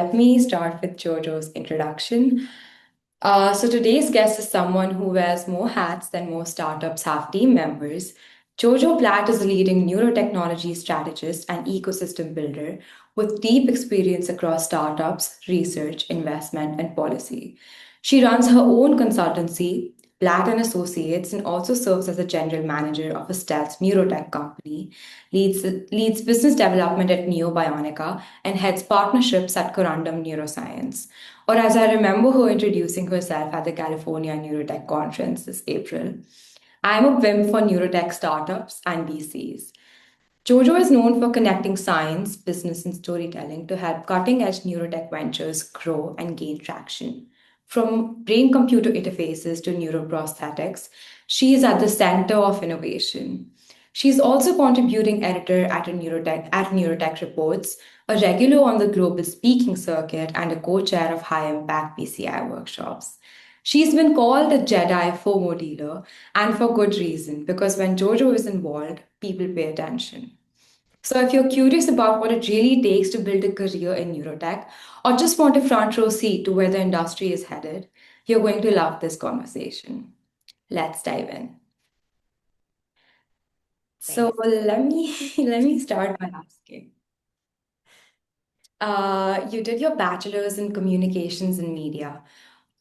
Let me start with JoJo's introduction. So today's guest is someone who wears more hats than most startups have team members. JoJo Platt is a leading neurotechnology strategist and ecosystem builder with deep experience across startups, research, investment, and policy. She runs her own consultancy, Platt and Associates, and also serves as a general manager of a stealth neurotech company, leads business development at Neo-Bionica, and heads partnerships at Corundum Neuroscience. Or as I remember her introducing herself at the California Neurotech Conference this April, I'm a whim for neurotech startups and VCs. Jojo is known for connecting science, business, and storytelling to help cutting edge neurotech ventures grow and gain traction. From brain computer interfaces to neuroprosthetics, she is at the center of innovation. She's also contributing editor at Neurotech Reports, a regular on the global speaking circuit, and a co-chair of high impact PCI workshops. She's been called a Jedi FOMO dealer, and for good reason, because when Jojo is involved, people pay attention. So, if you're curious about what it really takes to build a career in neurotech, or just want a front row seat to where the industry is headed, you're going to love this conversation. Let's dive in. So, Thanks. let me start by asking. You did your bachelor's in communications and media.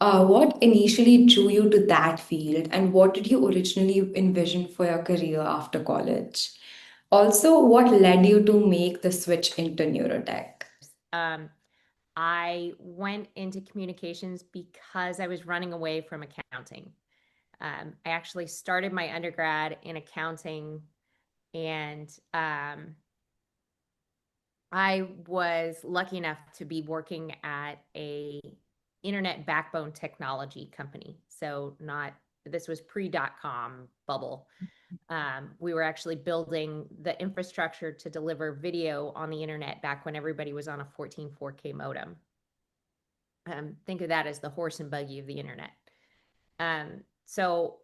What initially drew you to that field, and what did you originally envision for your career after college? Also, what led you to make the switch into neurotech? Um, I went into communications because I was running away from accounting. I actually started my undergrad in accounting, and I was lucky enough to be working at a internet backbone technology company. So not this was pre-dot-com bubble. We were actually building the infrastructure to deliver video on the internet back when everybody was on a 14 4K modem. Think of that as the horse and buggy of the internet. So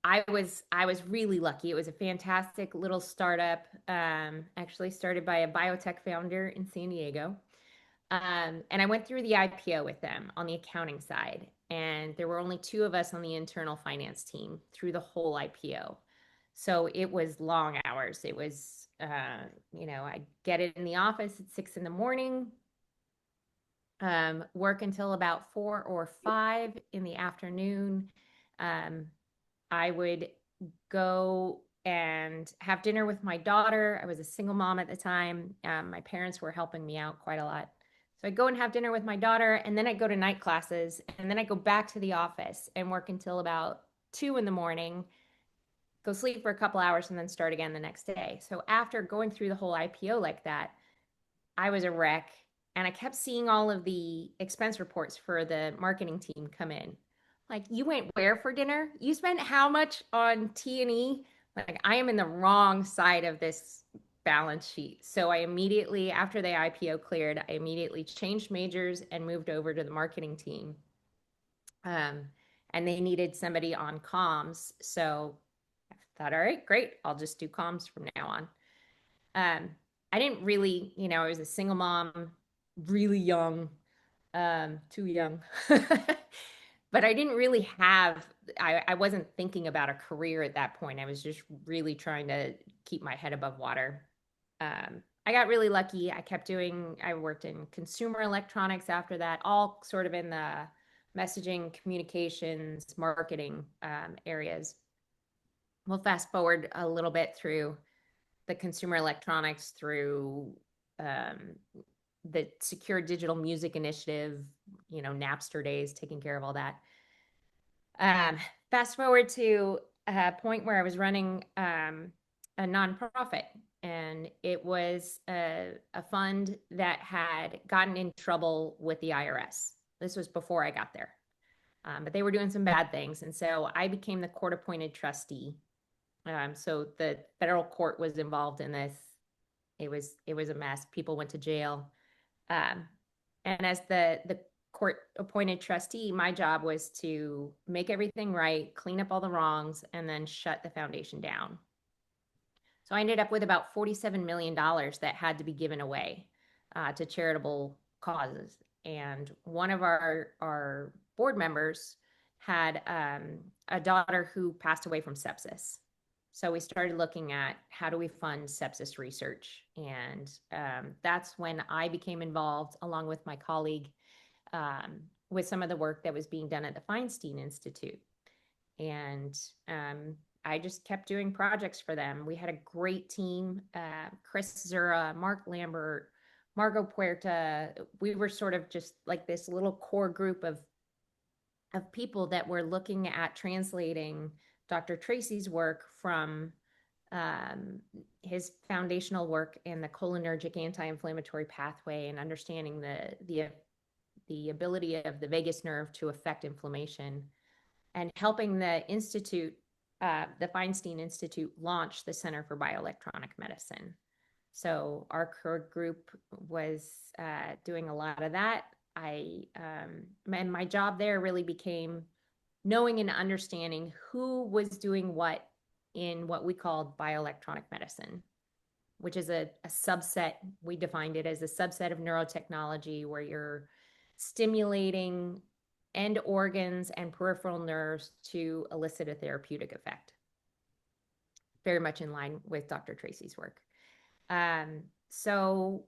I was really lucky. It was a fantastic little startup, actually started by a biotech founder in San Diego. And I went through the IPO with them on the accounting side. And there were only two of us on the internal finance team through the whole IPO. So it was long hours. It was, I get it in the office at 6 in the morning, work until about 4 or 5 in the afternoon. Um, I would go and have dinner with my daughter. I was a single mom at the time. My parents were helping me out quite a lot. So I'd go and have dinner with my daughter, and then I'd go to night classes, and then I'd go back to the office and work until about 2 in the morning, go sleep for a couple hours, and then start again the next day. So after going through the whole IPO like that, I was a wreck. And I kept seeing all of the expense reports for the marketing team come in. Like, you went where for dinner? You spent how much on T&E? Like, I am in the wrong side of this balance sheet. So I immediately, after the IPO cleared, I immediately changed majors and moved over to the marketing team. Um, and they needed somebody on comms. So I thought, all right, great. I'll just do comms from now on. Um, I didn't really, I was a single mom, really young, too young. But I didn't really have, I wasn't thinking about a career at that point. I was just really trying to keep my head above water. I got really lucky. I worked in consumer electronics after that, all sort of in the messaging, communications, marketing areas. We'll fast forward a little bit through the consumer electronics, through um, the Secure Digital Music Initiative, Napster days, taking care of all that. Fast forward to a point where I was running a nonprofit, and it was a fund that had gotten in trouble with the IRS. This was before I got there. But they were doing some bad things. And so I became the court appointed trustee. So the federal court was involved in this. It was a mess. People went to jail. Um, and as the court appointed trustee, my job was to make everything right, clean up all the wrongs, and then shut the foundation down. So I ended up with about $47 million that had to be given away to charitable causes. And one of our board members had a daughter who passed away from sepsis. So we started looking at how do we fund sepsis research, and that's when I became involved, along with my colleague, with some of the work that was being done at the Feinstein Institute. And I just kept doing projects for them. We had a great team: Chris Zura, Mark Lambert, Margot Puerta. We were sort of just like this little core group of people that were looking at translating Dr. Tracy's work from his foundational work in the cholinergic anti-inflammatory pathway and understanding the ability of the vagus nerve to affect inflammation, and helping the institute, the Feinstein Institute, launch the Center for Bioelectronic Medicine. So our core group was doing a lot of that. And my job there really became knowing and understanding who was doing what in what we called bioelectronic medicine, which is a subset. We defined it as a subset of neurotechnology, where you're stimulating end organs and peripheral nerves to elicit a therapeutic effect. Very much in line with Dr. Tracy's work. So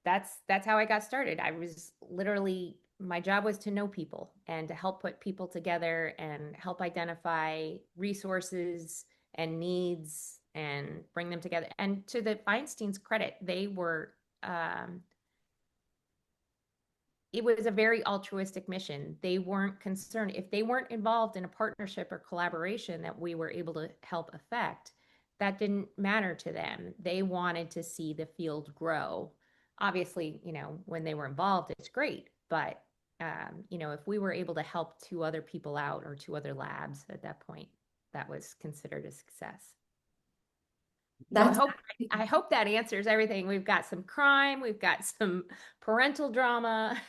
that's how I got started. I was literally, my job was to know people and to help put people together and help identify resources and needs and bring them together. And to the Feinstein's credit, they were it was a very altruistic mission. They weren't concerned. If they weren't involved in a partnership or collaboration that we were able to help affect, that didn't matter to them. They wanted to see the field grow. Obviously, when they were involved, it's great. But, if we were able to help two other people out or two other labs at that point, that was considered a success. So That's I hope that answers everything. We've got some crime, we've got some parental drama.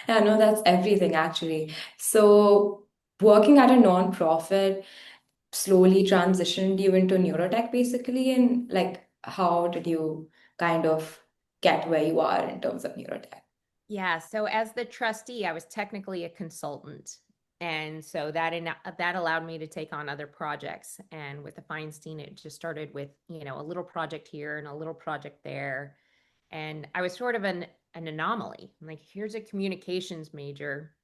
yeah, no, that's everything actually. So working at a non-profit slowly transitioned you into neurotech basically, and like how did you kind of get where you are in terms of neurotech? Yeah, so as the trustee, I was technically a consultant. And so that allowed me to take on other projects. And with the Feinstein, it just started with, a little project here and a little project there. And I was sort of an anomaly. Like, here's a communications major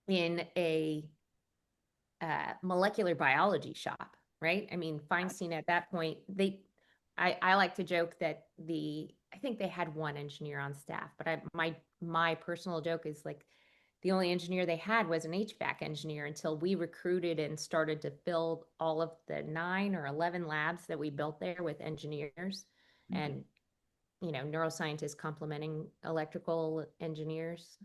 in a molecular biology shop, right? I mean, Feinstein at that point, I like to joke that I think they had one engineer on staff, but my personal joke is like the only engineer they had was an HVAC engineer until we recruited and started to build all of the 9 or 11 labs that we built there with engineers and, neuroscientists complementing electrical engineers.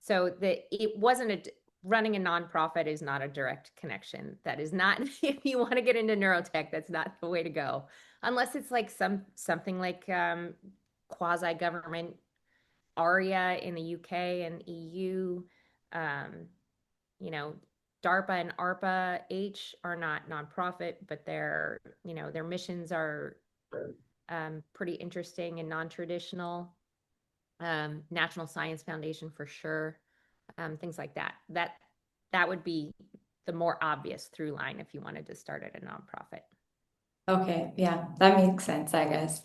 So it wasn't running a nonprofit is not a direct connection. That is not, if you want to get into neurotech, that's not the way to go, unless it's like something like quasi government ARIA in the UK and EU. Um, you know, DARPA and ARPA H are not nonprofit, but their missions are pretty interesting and non-traditional. National Science Foundation for sure. Things like that. That would be the more obvious through line if you wanted to start at a nonprofit. Okay, yeah, that makes sense, I guess.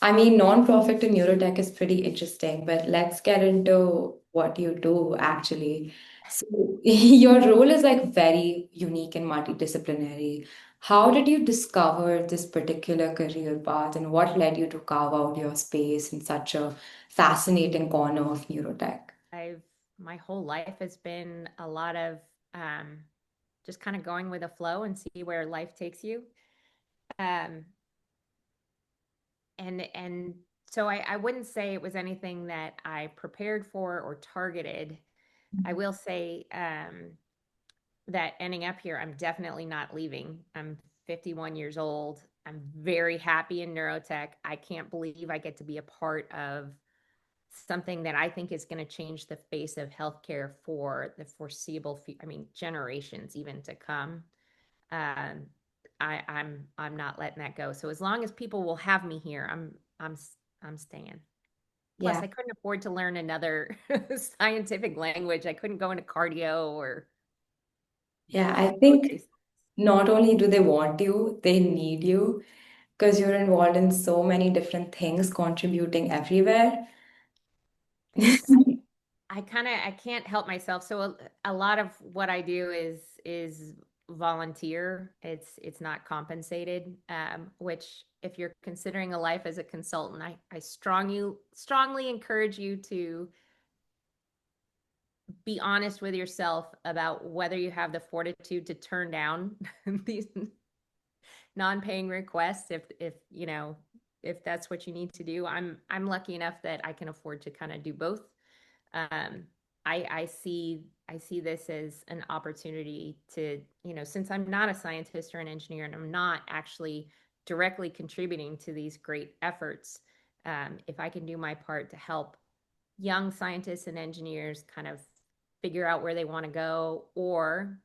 I mean, non-profit to neurotech is pretty interesting, but let's get into what you do actually. So, your role is like very unique and multidisciplinary. How did you discover this particular career path, and what led you to carve out your space in such a fascinating corner of neurotech? My whole life has been a lot of um, just kind of going with a flow and see where life takes you. Um, and so I wouldn't say it was anything that I prepared for or targeted. I will say that ending up here, I'm definitely not leaving. I'm 51 years old. I'm very happy in neurotech. I can't believe I get to be a part of something that I think is going to change the face of healthcare for the foreseeable generations even to come. Um, I'm not letting that go. So as long as people will have me here, I'm staying. Plus, Yeah. I couldn't afford to learn another scientific language. I couldn't go into cardio or Yeah, I poetry. think not only do they want you, they need you because you're involved in so many different things, contributing everywhere. I kind of I can't help myself. So a lot of what I do is volunteer. It's not compensated. Which if you're considering a life as a consultant, I strongly encourage you to be honest with yourself about whether you have the fortitude to turn down these non-paying requests if you know if that's what you need to do. I'm lucky enough that I can afford to kind of do both. um, I see this as an opportunity to, you know, since I'm not a scientist or an engineer and I'm not actually directly contributing to these great efforts, if I can do my part to help young scientists and engineers kind of figure out where they want to go, or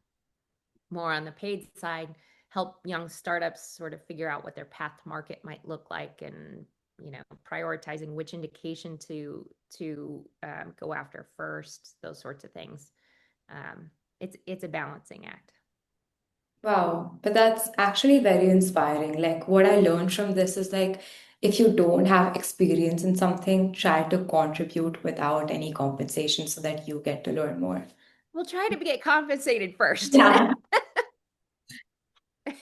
more on the paid side, help young startups sort of figure out what their path to market might look like, and you know, prioritizing which indication to go after first, those sorts of things. It's a balancing act. Wow, but that's actually very inspiring. Like, what I learned from this is like, if you don't have experience in something, try to contribute without any compensation so that you get to learn more. We'll try to get compensated first, Yeah,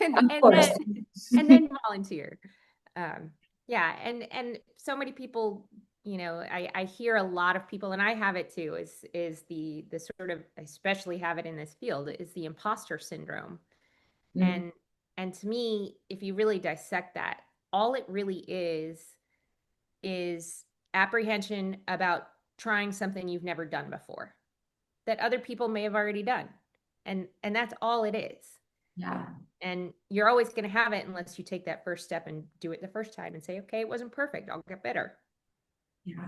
and of and course. then and then volunteer. Yeah, and so many people, you know, I hear a lot of people, and I have it too, is the sort of, I especially have it in this field, is the imposter syndrome. Mm, And to me, if you really dissect that, all it really is apprehension about trying something you've never done before, that other people may have already done. And that's all it is. yeah, And you're always going to have it unless you take that first step and do it the first time and say, okay, it wasn't perfect, I'll get better. yeah.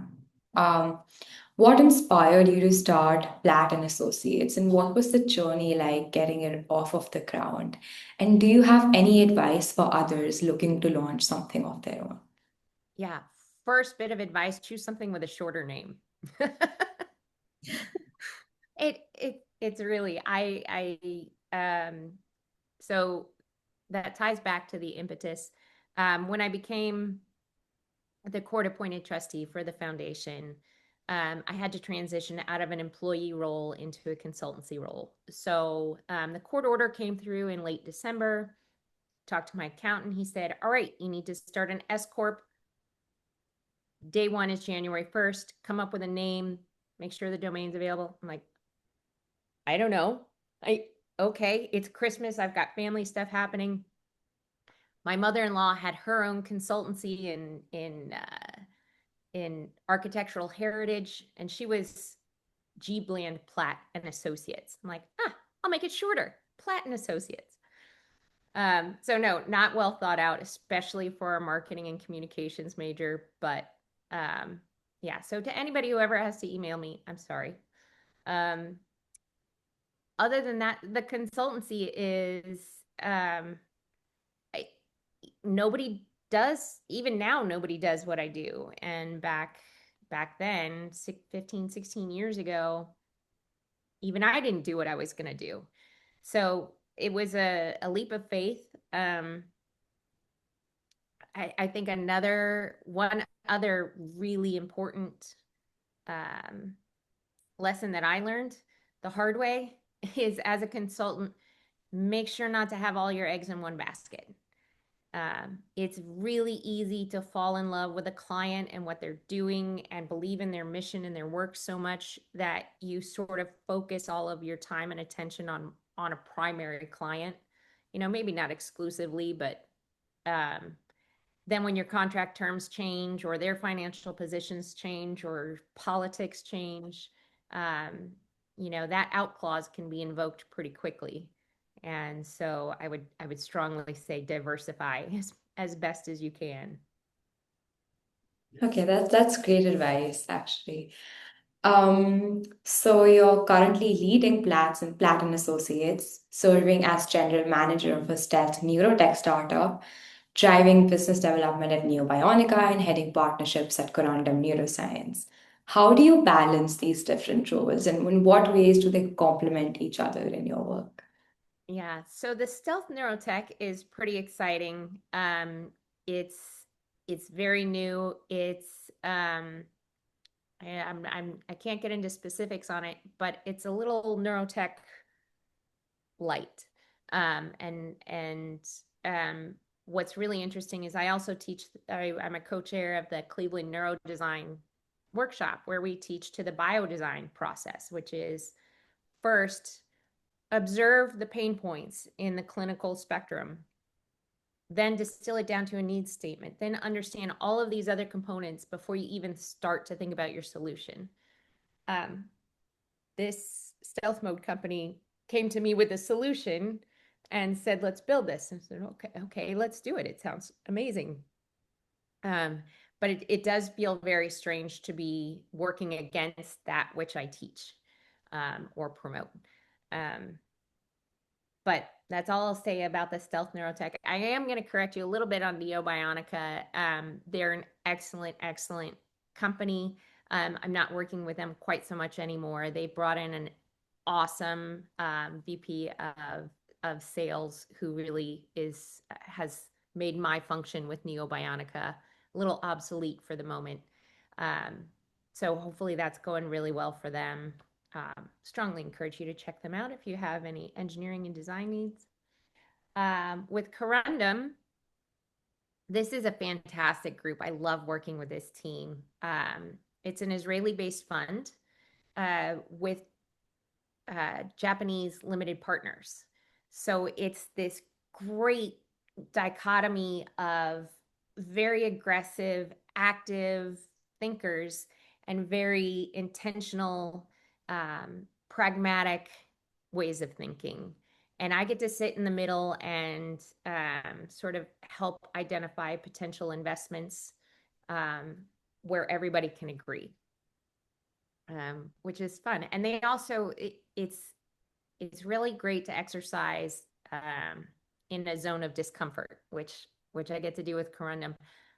Um, what inspired you to start Platt and Associates, and what was the journey like getting it off of the ground? And do you have any advice for others looking to launch something of their own? Yeah. First bit of advice, choose something with a shorter name. It's really, so that ties back to the impetus. When I became the court appointed trustee for the foundation, I had to transition out of an employee role into a consultancy role. So the court order came through in late December. Talked to my accountant. He said, all right, you need to start an S Corp. Day one is January 1st. Come up with a name, make sure the domain's available. I'm like, I don't know. Okay, it's Christmas. I've got family stuff happening. My mother-in-law had her own consultancy in architectural heritage, and she was G. Bland Platt and Associates. I'm like, I'll make it shorter, Platt and Associates. So no, not well thought out, especially for a marketing and communications major. But yeah, so to anybody who ever has to email me, I'm sorry. Um, Other than that, the consultancy is I, nobody does, even now nobody does what I do. And back then, 15, 16 years ago, even I didn't do what I was going to do. So it was a leap of faith. I think one other really important um, lesson that I learned the hard way is, as a consultant, make sure not to have all your eggs in one basket. It's really easy to fall in love with a client and what they're doing and believe in their mission and their work so much that you sort of focus all of your time and attention on a primary client. You know, maybe not exclusively, but um, then when your contract terms change or their financial positions change or politics change, um, you know, that out clause can be invoked pretty quickly. And so I would strongly say diversify as best as you can. Okay, that's great advice, actually. So you're currently leading Platt and Associates, serving as general manager of a stealth neurotech startup. driving business development at Neo-Bionica and heading partnerships at Corundum Neuroscience. How do you balance these different roles, and in what ways do they complement each other in your work? Yeah, so the stealth neurotech is pretty exciting. It's it's very new. I can't get into specifics on it, but it's a little neurotech light. And what's really interesting is I also teach. I'm a co-chair of the Cleveland Neurodesign workshop where we teach to the biodesign process, which is first observe the pain points in the clinical spectrum, then distill it down to a needs statement, then understand all of these other components before you even start to think about your solution. Um, this stealth mode company came to me with a solution and said, let's build this. And I said, okay, let's do it. It sounds amazing. But it does feel very strange to be working against that which I teach or promote. But that's all I'll say about the stealth neurotech. I am going to correct you a little bit on Neo-Bionica. They're an excellent, excellent company. I'm not working with them quite so much anymore. They brought in an awesome VP of sales who really has made my function with Neo-Bionica a little obsolete for the moment. So hopefully that's going really well for them. Strongly encourage you to check them out if you have any engineering and design needs. With Corundum, this is a fantastic group. I love working with this team. It's an Israeli-based fund with Japanese limited partners. So it's this great dichotomy of very aggressive, active thinkers and very intentional, pragmatic ways of thinking. And I get to sit in the middle and sort of help identify potential investments where everybody can agree, which is fun. And they also, it's really great to exercise in a zone of discomfort, which I get to do with Corundum.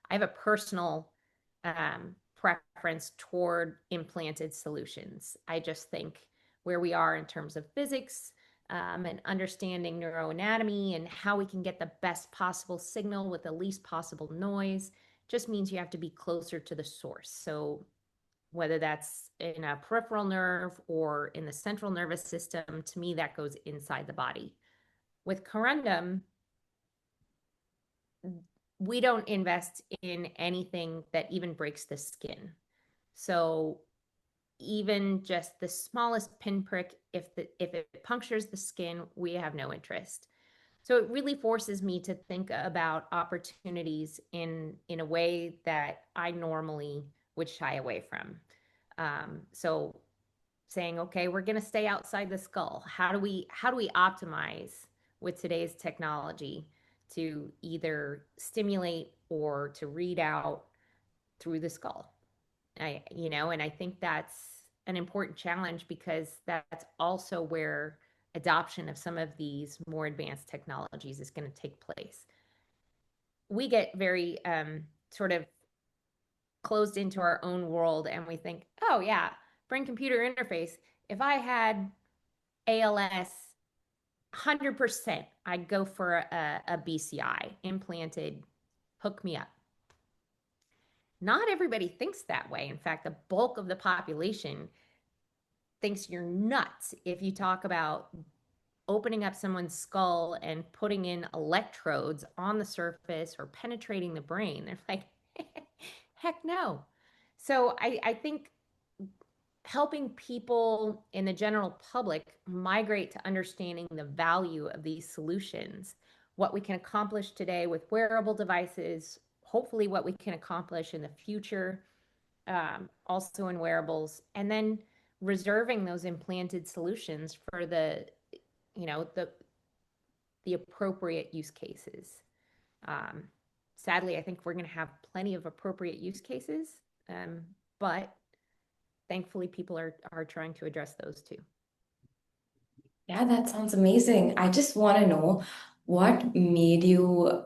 I have a personal preference toward implanted solutions. I just think where we are in terms of physics and understanding neuroanatomy and how we can get the best possible signal with the least possible noise just means you have to be closer to the source. So whether that's in a peripheral nerve or in the central nervous system, to me, that goes inside the body. With Corundum, we don't invest in anything that even breaks the skin. So even just the smallest pinprick, if it punctures the skin, we have no interest. So it really forces me to think about opportunities in a way that I normally would shy away from. So saying, okay, we're going to stay outside the skull. How do we optimize with today's technology to either stimulate or to read out through the skull? And I think that's an important challenge because that's also where adoption of some of these more advanced technologies is going to take place. We get very sort of closed into our own world and we think, oh, yeah, brain computer interface. If I had ALS, 100%, I'd go for a BCI implanted, hook me up. Not everybody thinks that way. In fact, the bulk of the population thinks you're nuts if you talk about opening up someone's skull and putting in electrodes on the surface or penetrating the brain. They're like, heck no. So I think helping people in the general public migrate to understanding the value of these solutions, what we can accomplish today with wearable devices, hopefully what we can accomplish in the future, also in wearables, and then reserving those implanted solutions for the appropriate use cases. Sadly, I think we're going to have plenty of appropriate use cases, but thankfully people are trying to address those too. Yeah, that sounds amazing. I just want to know what made you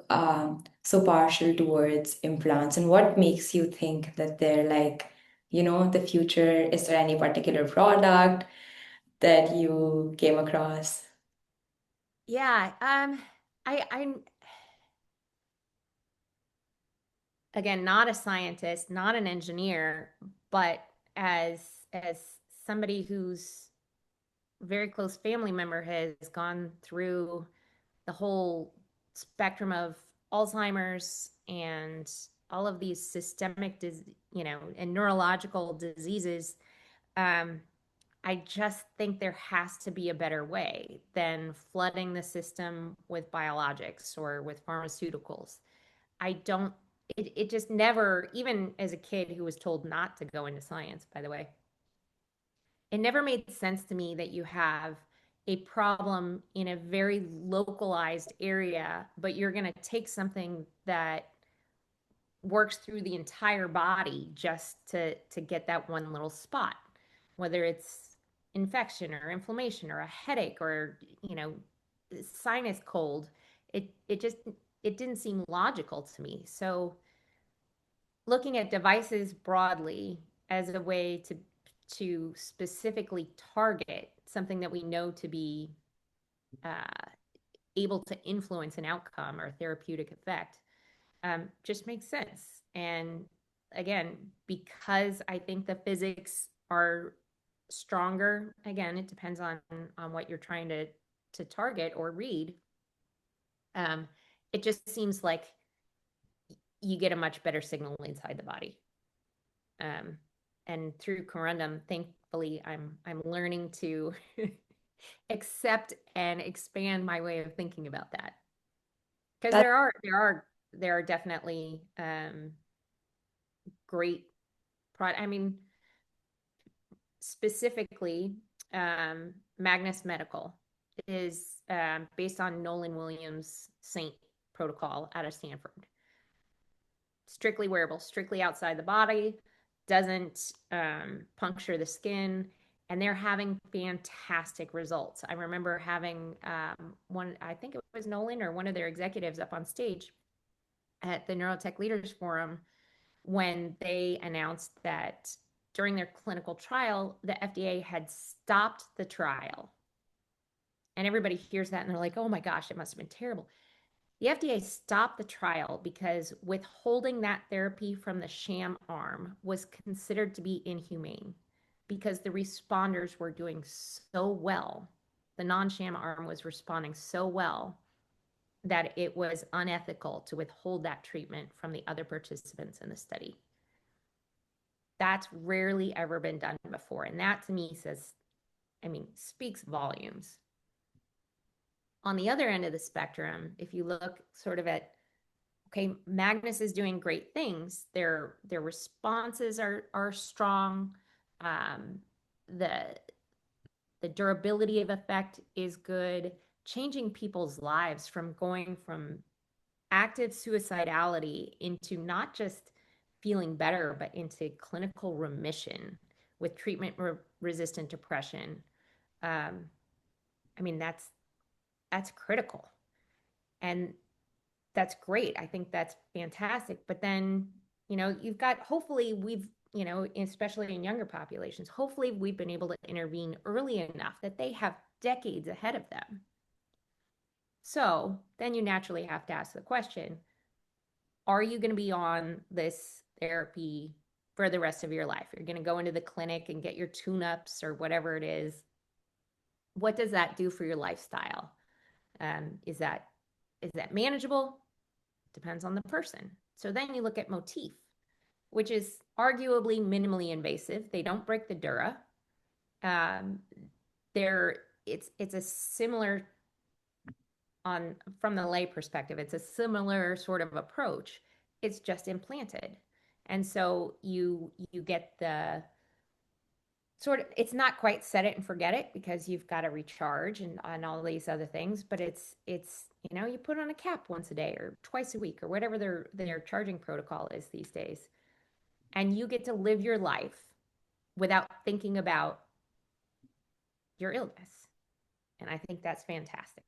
so partial towards implants? And what makes you think that they're like, the future? Is there any particular product that you came across? Yeah, I'm again not a scientist, not an engineer, but as as somebody whose very close family member has gone through the whole spectrum of Alzheimer's and all of these systemic, and neurological diseases. Um, I just think there has to be a better way than flooding the system with biologics or with pharmaceuticals. I don't, it just never, even as a kid who was told not to go into science, by the way, it never made sense to me that you have a problem in a very localized area, but you're going to take something that works through the entire body just to get that one little spot, whether it's infection or inflammation or a headache or sinus cold. It just it didn't seem logical to me. So looking at devices broadly as a way to specifically target something that we know to be uh, able to influence an outcome or therapeutic effect just makes sense. And again, because I think the physics are stronger, again, it depends on what you're trying to target or read. Um, it just seems like you get a much better signal inside the body. Um, and through Corundum, thankfully, I'm learning to accept and expand my way of thinking about that. Because That there are definitely great product. I mean, specifically, Magnus Medical is based on Nolan Williams' Saint protocol out of Stanford. Strictly wearable, strictly outside the body, doesn't puncture the skin, and they're having fantastic results. I remember having one, I think it was Nolan or one of their executives up on stage at the Neurotech Leaders Forum when they announced that during their clinical trial, the FDA had stopped the trial. And everybody hears that and they're like, oh my gosh, it must have been terrible. The FDA stopped the trial because withholding that therapy from the sham arm was considered to be inhumane because the responders were doing so well. The non sham arm was responding so well that it was unethical to withhold that treatment from the other participants in the study. That's rarely ever been done before. And that to me speaks volumes. On the other end of the spectrum, if you look sort of at, okay, Magnus is doing great things. Their responses are strong. Um, the the durability of effect is good. Changing people's lives from going from active suicidality into not just feeling better, but into clinical remission with treatment resistant depression. Um, that's critical. And that's great. I think that's fantastic. But then, you've got, hopefully we've, especially in younger populations, hopefully we've been able to intervene early enough that they have decades ahead of them. So then you naturally have to ask the question, are you going to be on this therapy for the rest of your life? You're going to go into the clinic and get your tune-ups or whatever it is. What does that do for your lifestyle? Is that manageable? Depends on the person. So then you look at Motif, which is arguably minimally invasive. They don't break the dura. Um, it's a similar on from the lay perspective. It's a similar sort of approach. It's just implanted, and so you get the sort of, it's not quite set it and forget it because you've got to recharge and all these other things, but it's you put on a cap once a day or twice a week or whatever their charging protocol is these days, and you get to live your life without thinking about your illness. And I think that's fantastic.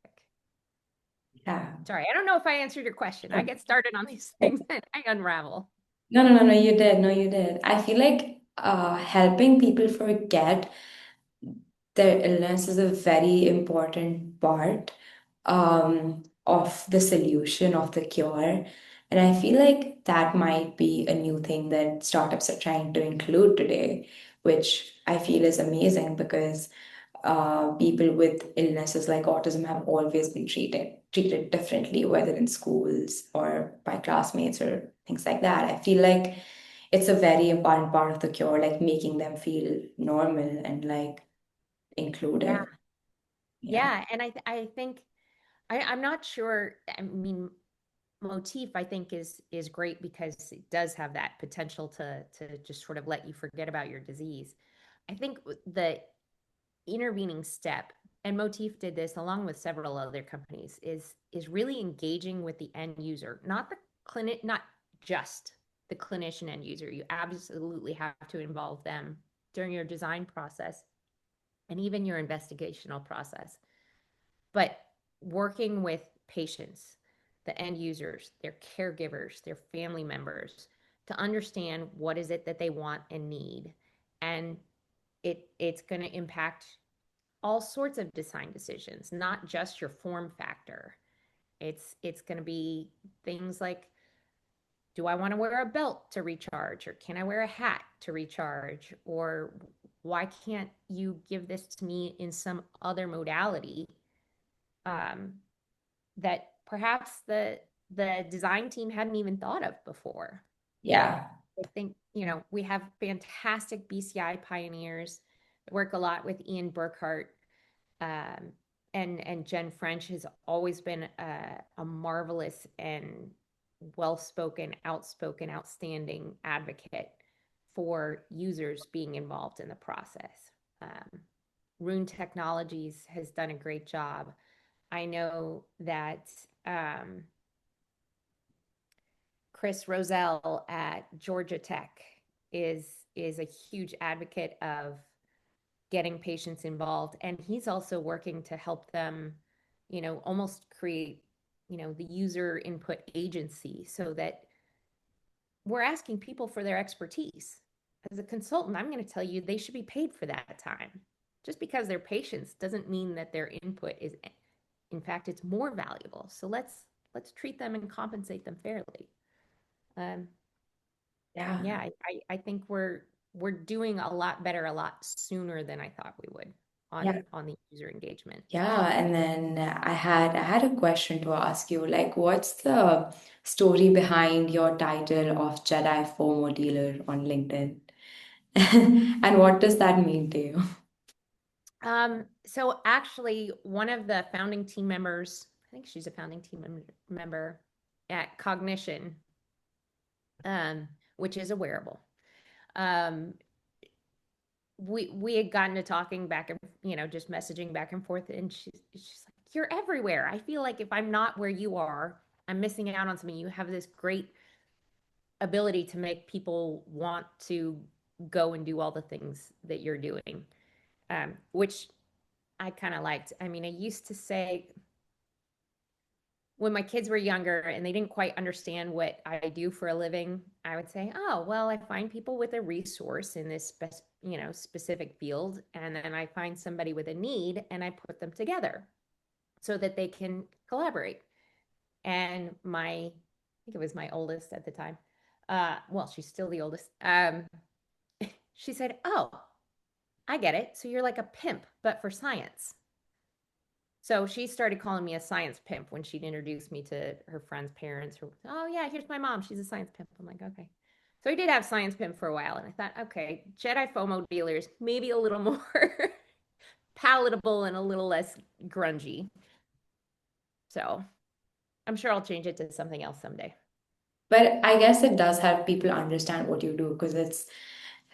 Yeah. Sorry, I don't know if I answered your question. I get started on these things and I unravel. No, no, no, no, you did. No, you did. I feel like helping people forget their illness is a very important part of the solution, of the cure. And I feel like that might be a new thing that startups are trying to include today, which I feel is amazing because people with illnesses like autism have always been treated differently, whether in schools or by classmates or things like that. I feel like it's a very important part of the cure, like making them feel normal and like Yeah. included. Yeah. Yeah. And I think I'm not sure. I mean, motif I think is great because it does have that potential to just sort of let you forget about your disease. I think the intervening step, and Motif did this along with several other companies, is really engaging with the end user, not the clinic, not just the clinician end user. You absolutely have to involve them during your design process and even your investigational process. But working with patients, the end users, their caregivers, their family members, to understand what is it that they want and need. And it's going to impact all sorts of design decisions, not just your form factor. It's going to be things like, do I want to wear a belt to recharge, or can I wear a hat to recharge, or why can't you give this to me in some other modality um, that perhaps the design team hadn't even thought of before. Yeah. I think, we have fantastic BCI pioneers that work a lot with Ian Burkhart. Um, and Jen French has always been a marvelous and well-spoken, outspoken, outstanding advocate for users being involved in the process. Rune Technologies has done a great job. I know that Chris Roselle at Georgia Tech is a huge advocate of getting patients involved, and he's also working to help them, almost create, the user input agency, so that we're asking people for their expertise. As a consultant, I'm going to tell you they should be paid for that time. Just because they're patients doesn't mean that their input is, in fact, it's more valuable. So let's treat them and compensate them fairly. Um, yeah, Yeah. I think we're doing a lot better a lot sooner than I thought we would Yeah. on the user engagement. Yeah. And then I had a question to ask you. Like, what's the story behind your title of Jedi FOMO dealer on LinkedIn? And what does that mean to you? So actually, one of the founding team members, I think she's a founding team member at Cognition, which is a wearable. Um, we had gotten to talking back and just messaging back and forth, and she's like, "You're everywhere. I feel like if I'm not where you are, I'm missing out on something. You have this great ability to make people want to go and do all the things that you're doing," which I kind of liked. I mean, I used to say when my kids were younger and they didn't quite understand what I do for a living, I would say, "Oh, well, I find people with a resource in this specific field, and then I find somebody with a need and I put them together so that they can collaborate." And I think it was my oldest at the time. Well, she's still the oldest. She said, "Oh, I get it. So you're like a pimp, but for science." So she started calling me a science pimp when she'd introduced me to her friends' parents. Oh, yeah, here's my mom. She's a science pimp. I'm like, okay. So I did have science pimp for a while. And I thought, okay, Jedi FOMO dealers, maybe a little more palatable and a little less grungy. So I'm sure I'll change it to something else someday. But I guess it does help people understand what you do because it's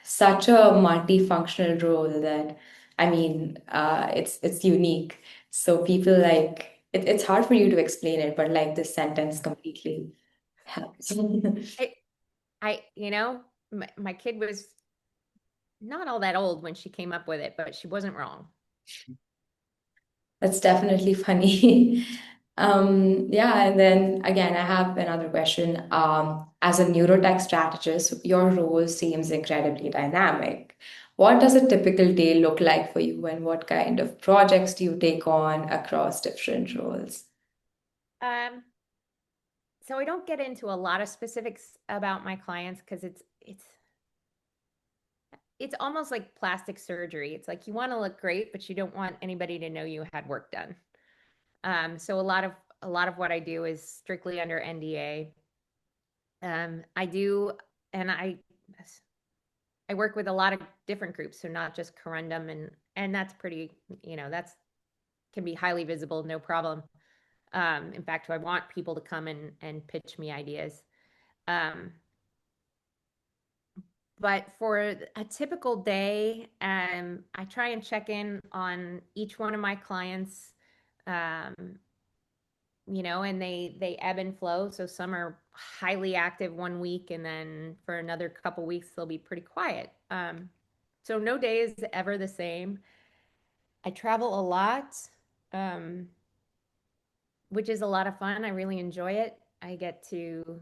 such a multifunctional role that I mean, it's unique. So people like it's hard for you to explain it, but like this sentence completely helps. I, my kid was not all that old when she came up with it, but she wasn't wrong. That's definitely funny. Yeah, and then again, I have another question. As a neurotech strategist, your role seems incredibly dynamic. What does a typical day look like for you, and what kind of projects do you take on across different roles? Um, so I don't get into a lot of specifics about my clients because it's almost like plastic surgery. It's like you want to look great, but you don't want anybody to know you had work done. So a lot of what I do is strictly under NDA. I do, and I work with a lot of different groups, so not just Corundum, and that's pretty, that's can be highly visible, no problem. In fact, I want people to come and pitch me ideas. Um, but for a typical day, I try and check in on each one of my clients. Um, and they ebb and flow. So some are highly active one week, and then for another couple weeks they'll be pretty quiet. So no day is ever the same. I travel a lot, um, which is a lot of fun. I really enjoy it. I get to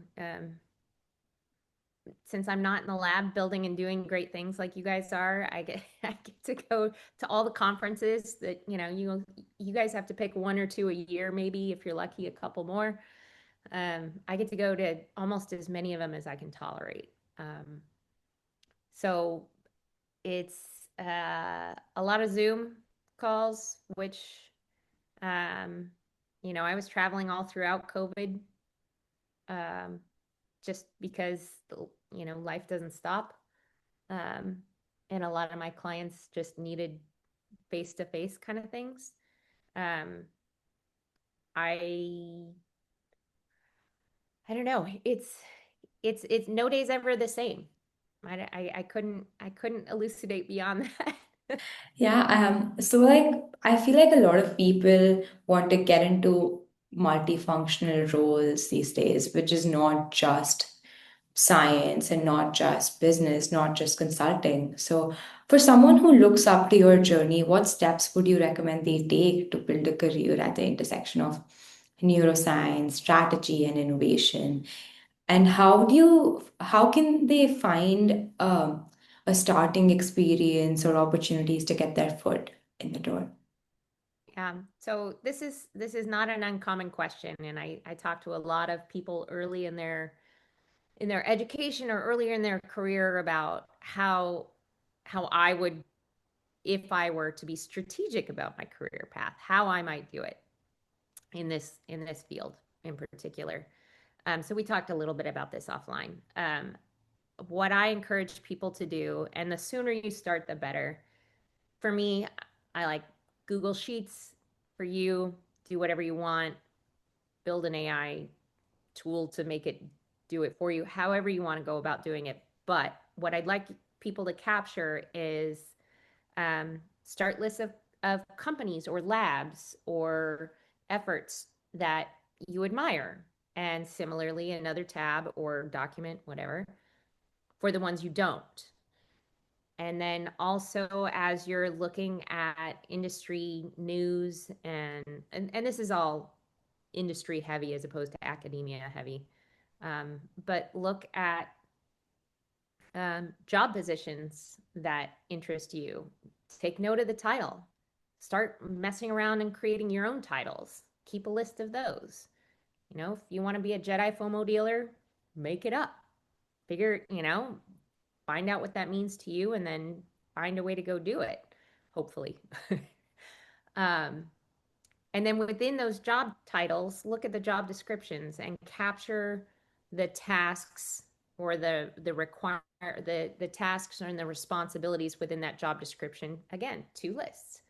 since I'm not in the lab building and doing great things like you guys are, I get to go to all the conferences that you guys have to pick one or two a year, maybe if you're lucky, a couple more. I get to go to almost as many of them as I can tolerate. So it's a lot of Zoom calls, which um, I was traveling all throughout COVID, um, just because life doesn't stop. Um, and a lot of my clients just needed face to face kind of things. Um, I I don't know. It's no day's ever the same. I couldn't elucidate beyond that. Yeah, so like I feel like a lot of people want to get into multifunctional roles these days, which is not just science and not just business, not just consulting. So, for someone who looks up to your journey, what steps would you recommend they take to build a career at the intersection of neuroscience, strategy, and innovation? And how can they find a starting experience or opportunities to get their foot in the door? So this is not an uncommon question, and I talk to a lot of people early in their education or earlier in their career about how I would, if I were to be strategic about my career path, how I might do it in this field in particular. So we talked a little bit about this offline. What I encourage people to do, and the sooner you start, the better. For me, I like Google Sheets. For you, do whatever you want. Build an AI tool to make it do it for you, however you want to go about doing it. But what I'd like people to capture is start lists of companies or labs or efforts that you admire. And similarly, another tab or document, whatever, for the ones you don't. And then also, as you're looking at industry news, and this is all industry heavy as opposed to academia heavy, but look at job positions that interest you. Take note of the title. Start messing around and creating your own titles. Keep a list of those. If you want to be a Jedi FOMO dealer, make it up. Find out what that means to you, and then find a way to go do it, hopefully. um, and then within those job titles, look at the job descriptions and capture the tasks or the tasks and the responsibilities within that job description. Again, two lists.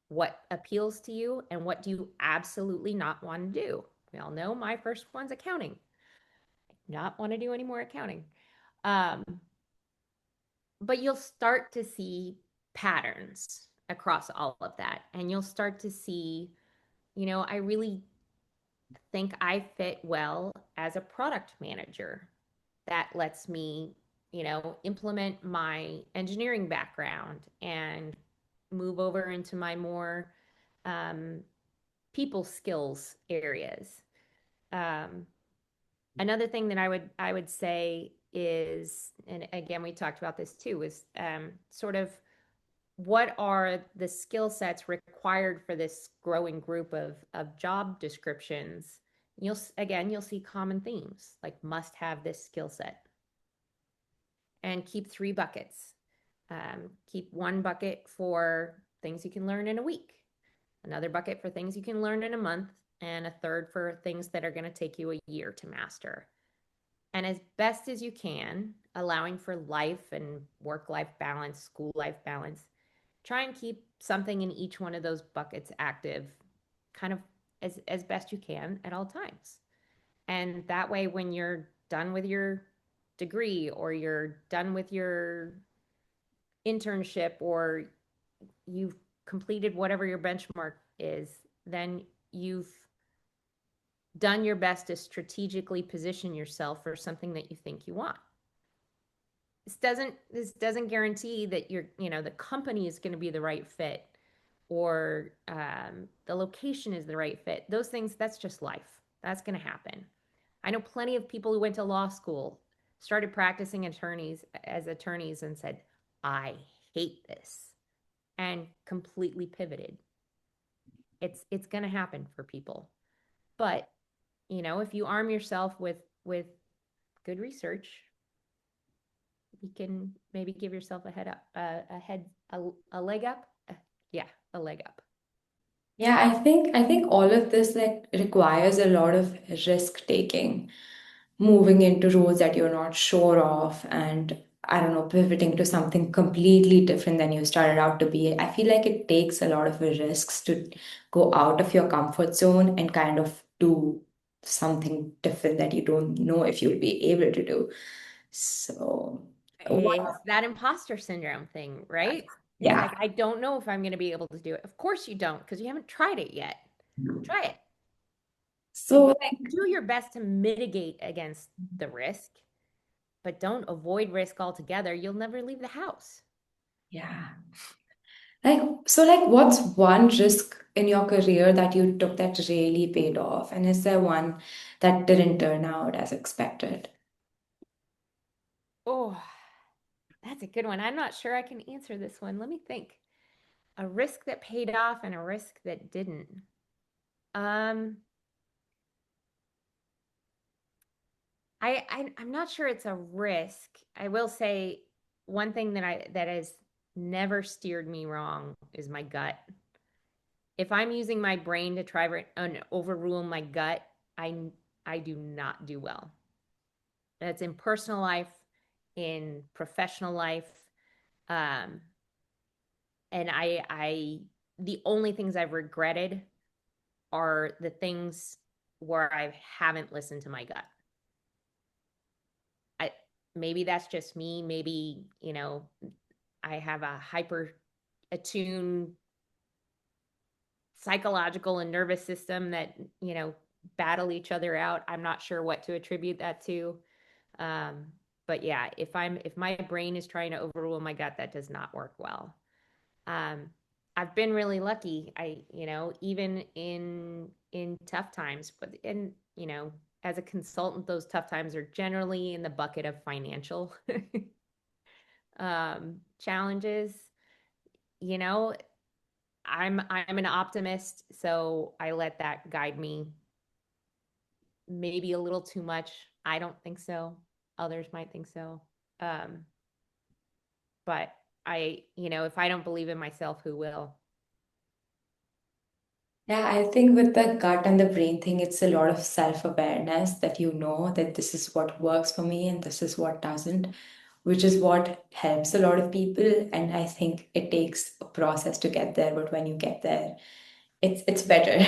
What appeals to you and what do you absolutely not want to do? We all know my first one's accounting. Not want to do any more accounting. Um, but you'll start to see patterns across all of that. And you'll start to see, I really think I fit well as a product manager. That lets me, implement my engineering background and move over into my more um, people skills areas. Um, Another thing that I would say is, and again, we talked about this too, is sort of what are the skill sets required for this growing group of job descriptions. You'll see common themes like must have this skill set, and keep 3 buckets. Keep one bucket for things you can learn in a week, another bucket for things you can learn in a month, and a third for things that are going to take you a year to master. And as best as you can, allowing for life and work life balance, school life balance, try and keep something in each one of those buckets active kind of as best you can at all times. And that way, when you're done with your degree or you're done with your internship or you've completed whatever your benchmark is, then you've done your best to strategically position yourself for something that you think you want. This doesn't guarantee that the company is going to be the right fit, or the location is the right fit. Those things, that's just life. That's going to happen. I know plenty of people who went to law school, started practicing attorneys and said, I hate this, and completely pivoted. It's going to happen for people. But, if you arm yourself with good research, you can maybe give yourself a head up, a leg up. Yeah, a leg up. Yeah, I think all of this like requires a lot of risk taking, moving into roles that you're not sure of, and I don't know, pivoting to something completely different than you started out to be. I feel like it takes a lot of risks to go out of your comfort zone and kind of do something different that you don't know if you'll be able to do. So, what? It's that imposter syndrome thing, right? It's Yeah. like, I don't know if I'm going to be able to do it. Of course you don't, because you haven't tried it yet. Try it. So, Do your best to mitigate against the risk, but don't avoid risk altogether. You'll never leave the house. yeah. What's one risk in your career that you took that really paid off? And is there one that didn't turn out as expected? Oh, that's a good one. I'm not sure I can answer this one. Let me think. A risk that paid off and a risk that didn't. Um, I'm not sure it's a risk. I will say one thing that has never steered me wrong is my gut. If I'm using my brain to try and overrule my gut, I I do not do well. That's in personal life, in professional life, um, and I the only things I've regretted are the things where I haven't listened to my gut. I Maybe that's just me. Maybe, I have a hyper attuned psychological and nervous system that, battle each other out. I'm not sure what to attribute that to. Um, but yeah, if my brain is trying to overrule my gut, that does not work well. Um, I've been really lucky. Even in tough times, but as a consultant, those tough times are generally in the bucket of financial challenges. You know, I'm an optimist, so I let that guide me. Maybe a little too much. I don't think so. Others might think so. Um, but if I don't believe in myself, who will? Yeah, I think with the gut and the brain thing, it's a lot of self-awareness that you know that this is what works for me and this is what doesn't, which is what helps a lot of people. And I think it takes a process to get there, but when you get there, it's better.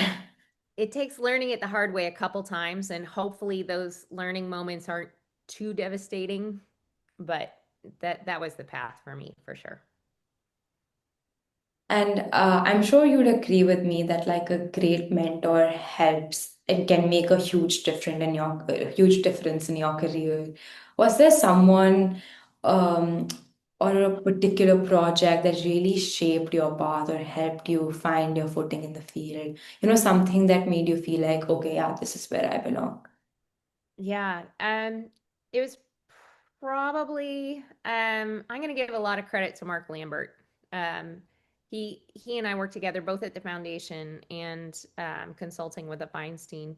It takes learning it the hard way a couple times, and hopefully those learning moments aren't too devastating. But that was the path for me for sure. And I'm sure you'd agree with me that like a great mentor helps. It can make a huge difference in your career. Was there someone um, or a particular project that really shaped your path or helped you find your footing in the field? Something that made you feel like, okay, yeah, this is where I belong. Yeah. It was probably I'm gonna give a lot of credit to Mark Lambert. Um, he and I worked together both at the foundation and consulting with the Feinstein.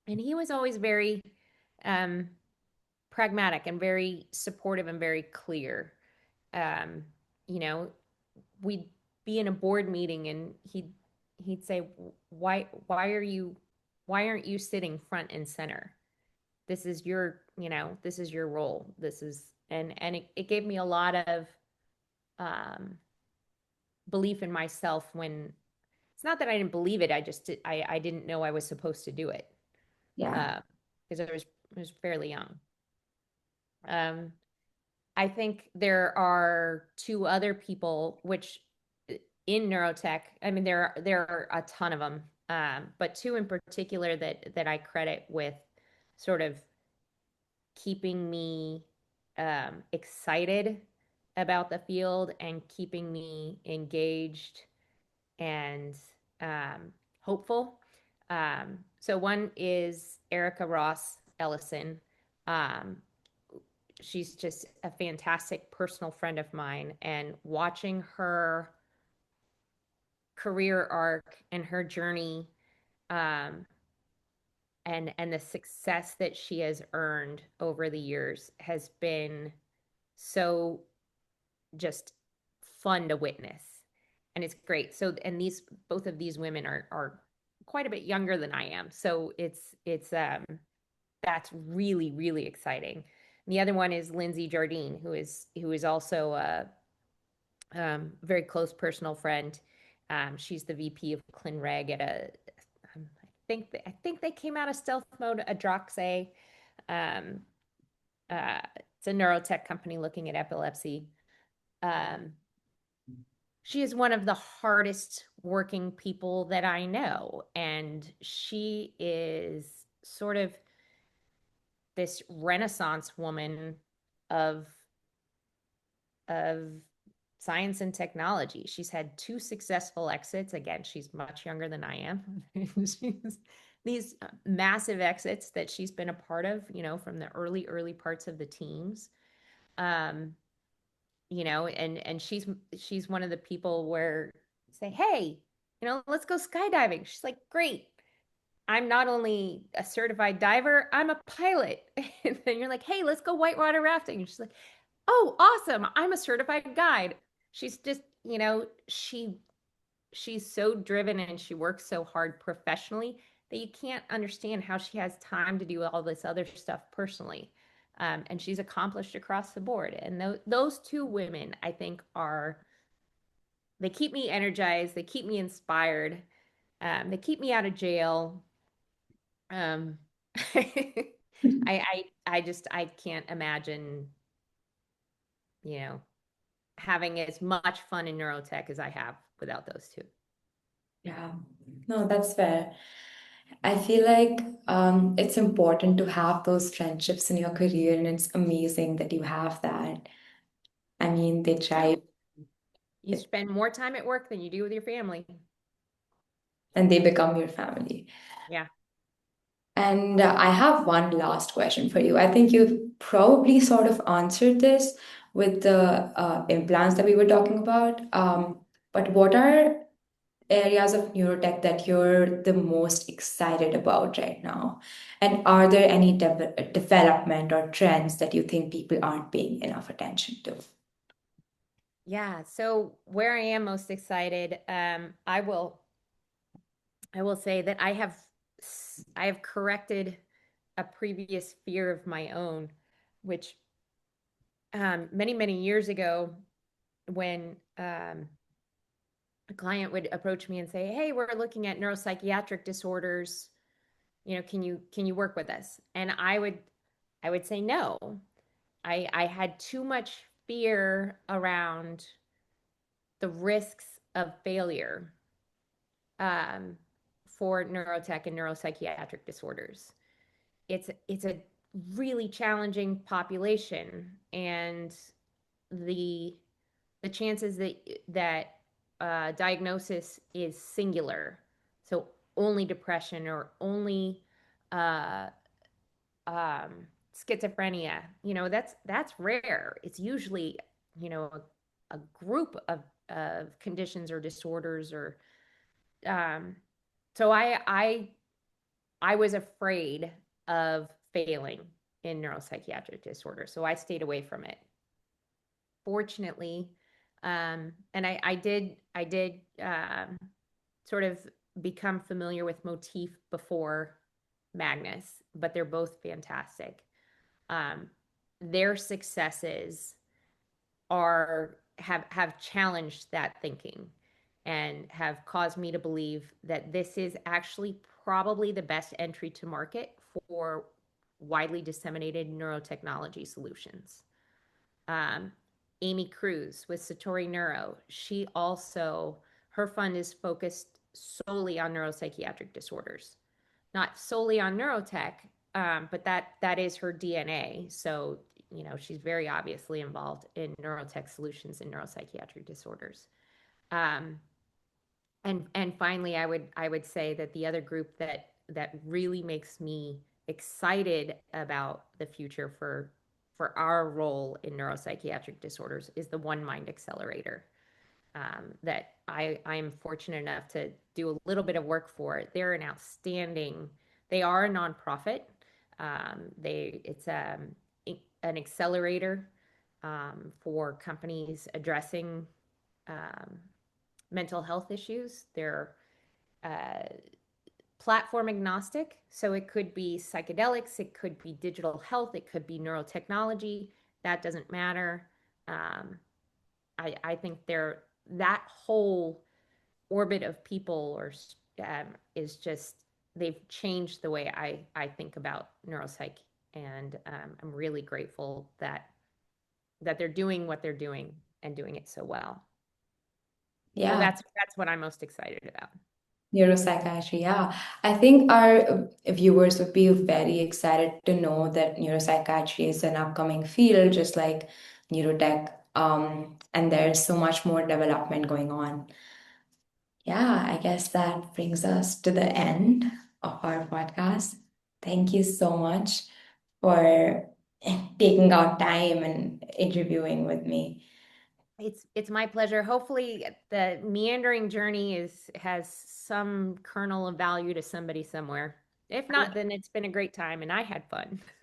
And he was always very um pragmatic and very supportive and very clear. Um, you know, we'd be in a board meeting and he'd say, why aren't you sitting front and center? This is this is your role. This is and it gave me a lot of um belief in myself when it's not that I didn't believe it, I didn't know I was supposed to do it. Yeah. Because I was fairly young. Um I think there are two other people which in neurotech, I mean there are a ton of them. But two in particular that I credit with sort of keeping me excited about the field and keeping me engaged and hopeful. So one is Erica Ross Ellison. Um, she's just a fantastic personal friend of mine, and watching her career arc and her journey um, and the success that she has earned over the years has been so just fun to witness, and it's great. So and these both of these women are quite a bit younger than I am, so it's that's really really exciting. And the other one is Lindsay Jardine, who is also a very close personal friend. She's the VP of ClinReg at I think they came out of stealth mode, Adroxe. Um, it's a neurotech company looking at epilepsy. Um, she is one of the hardest working people that I know. And she is sort of this renaissance woman of, of science and technology. She's had two successful exits. Again, she's much younger than I am. She's these massive exits that she's been a part of, from the early parts of the teams. Um, and she's one of the people where say, hey, let's go skydiving. She's like, great. I'm not only a certified diver, I'm a pilot. And then you're like, hey, let's go whitewater rafting. And she's like, oh, awesome. I'm a certified guide. She's just, she's so driven and she works so hard professionally that you can't understand how she has time to do all this other stuff personally. And she's accomplished across the board. And those two women, I think, they keep me energized, they keep me inspired, they keep me out of jail. Um, I can't imagine, you know, having as much fun in neurotech as I have without those two. Yeah. No, that's fair. I feel like it's important to have those friendships in your career, and it's amazing that you have that. I mean, they Yeah. try You spend more time at work than you do with your family. and they become your family. Yeah. And I have one last question for you. I think you've probably sort of answered this with the implants that we were talking about. But what are areas of neurotech that you're the most excited about right now? And are there any development or trends that you think people aren't paying enough attention to? Yeah. So where I am most excited, I will say that I have corrected a previous fear of my own, which many, many years ago, when a client would approach me and say, "Hey, we're looking at neuropsychiatric disorders. Can you work with us?" And I would say no. I had too much fear around the risks of failure um, for neurotech and neuropsychiatric disorders. It's a really challenging population, and the the chances that diagnosis is singular, so only depression or only uh, schizophrenia, that's rare. It's usually, a group of conditions or disorders or um, so I was afraid of failing in neuropsychiatric disorder, so I stayed away from it. Fortunately, and I did sort of become familiar with Motif before Magnus, but they're both fantastic. Um, their successes have challenged that thinking and have caused me to believe that this is actually probably the best entry to market for widely disseminated neurotechnology solutions. um, Amy Cruz with Satori Neuro. She also, her fund is focused solely on neuropsychiatric disorders, not solely on neurotech, but that is her DNA. So, she's very obviously involved in neurotech solutions in neuropsychiatric disorders. Um, and finally, I would say that the other group that really makes me excited about the future for our role in neuropsychiatric disorders is the One Mind Accelerator, that I am fortunate enough to do a little bit of work for. They're an outstanding. They are a nonprofit. It's an accelerator for companies addressing um, mental health issues. They're uh, platform agnostic. So it could be psychedelics, it could be digital health, it could be neurotechnology. That doesn't matter. Um, I think that whole orbit of people is just, they've changed the way I think about neuropsych. And I'm really grateful that they're doing what they're doing and doing it so well. So Yeah. that's what I'm most excited about. Neuropsychiatry, yeah. I think our viewers would be very excited to know that neuropsychiatry is an upcoming field, just like neurotech. And there's so much more development going on. Yeah, I guess that brings us to the end of our podcast. Thank you so much for taking out time and interviewing with me. It's my pleasure. Hopefully the meandering journey has some kernel of value to somebody somewhere. If not, then it's been a great time and I had fun.